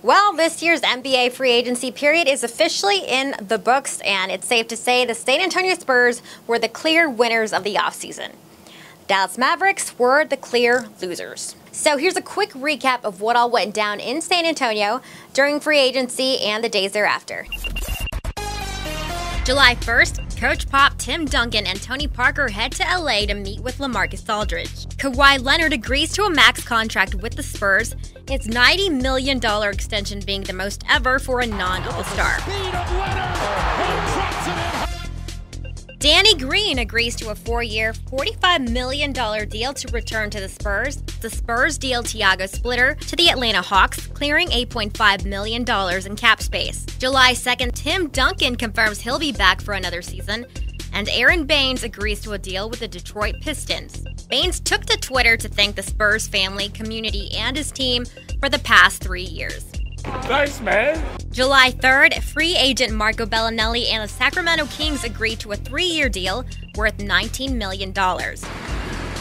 Well, this year's NBA free agency period is officially in the books, and it's safe to say the San Antonio Spurs were the clear winners of the offseason. Dallas Mavericks were the clear losers. So here's a quick recap of what all went down in San Antonio during free agency and the days thereafter. July 1st, Coach Pop, Tim Duncan, and Tony Parker head to LA to meet with LaMarcus Aldridge. Kawhi Leonard agrees to a max contract with the Spurs, its $90 million extension being the most ever for a non-All-Star. Danny Green agrees to a 4-year, $45 million deal to return to the Spurs. The Spurs deal Thiago Splitter to the Atlanta Hawks, clearing $8.5 million in cap space. July 2nd, Tim Duncan confirms he'll be back for another season, and Aaron Baines agrees to a deal with the Detroit Pistons. Baines took to Twitter to thank the Spurs family, community, and his team for the past 3 years. Nice, man. July 3rd, free agent Marco Bellinelli and the Sacramento Kings agreed to a 3-year deal worth $19 million.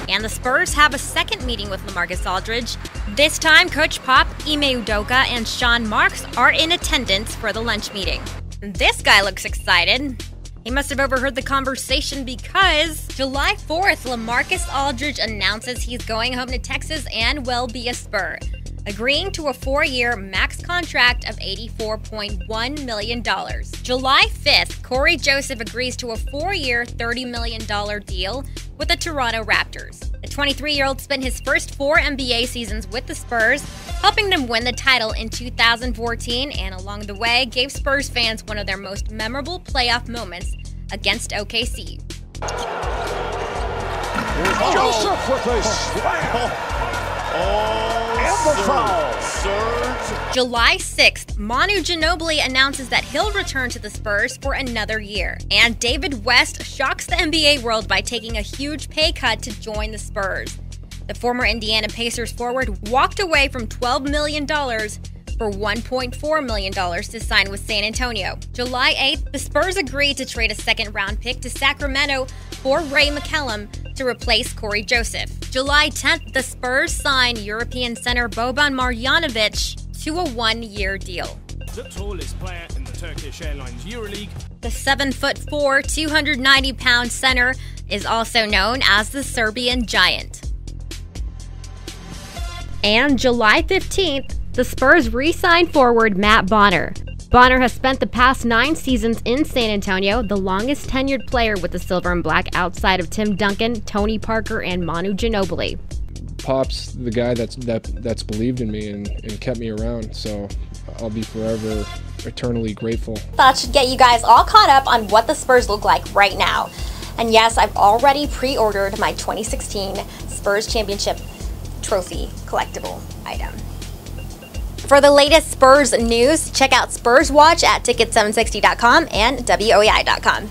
And the Spurs have a second meeting with LaMarcus Aldridge. This time, Coach Pop, Ime Udoka, and Sean Marks are in attendance for the lunch meeting. This guy looks excited. He must have overheard the conversation because July 4th, LaMarcus Aldridge announces he's going home to Texas and will be a Spur, agreeing to a 4-year max contract of $84.1 million. July 5th, Corey Joseph agrees to a 4-year, $30 million deal with the Toronto Raptors. The 23-year-old spent his first 4 NBA seasons with the Spurs, helping them win the title in 2014, and along the way, gave Spurs fans one of their most memorable playoff moments against OKC. Joseph with a slam. July 6th, Manu Ginobili announces that he'll return to the Spurs for another year. And David West shocks the NBA world by taking a huge pay cut to join the Spurs. The former Indiana Pacers forward walked away from $12 million for $1.4 million to sign with San Antonio. July 8th, the Spurs agreed to trade a second-round pick to Sacramento for Ray McCallum to replace Corey Joseph. July 10th, the Spurs signed European center Boban Marjanovic to a 1-year deal. The tallest player in the Turkish Airlines EuroLeague. The 7'4", 290-pound center is also known as the Serbian Giant. And July 15th, the Spurs re-signed forward Matt Bonner. Bonner has spent the past 9 seasons in San Antonio, the longest tenured player with the Silver and Black outside of Tim Duncan, Tony Parker, and Manu Ginobili. Pop's the guy that's believed in me and kept me around, so I'll be forever eternally grateful. That should get you guys all caught up on what the Spurs look like right now. And yes, I've already pre-ordered my 2016 Spurs Championship Trophy collectible item. For the latest Spurs news, check out Spurs Watch at ticket760.com and WOAI.com.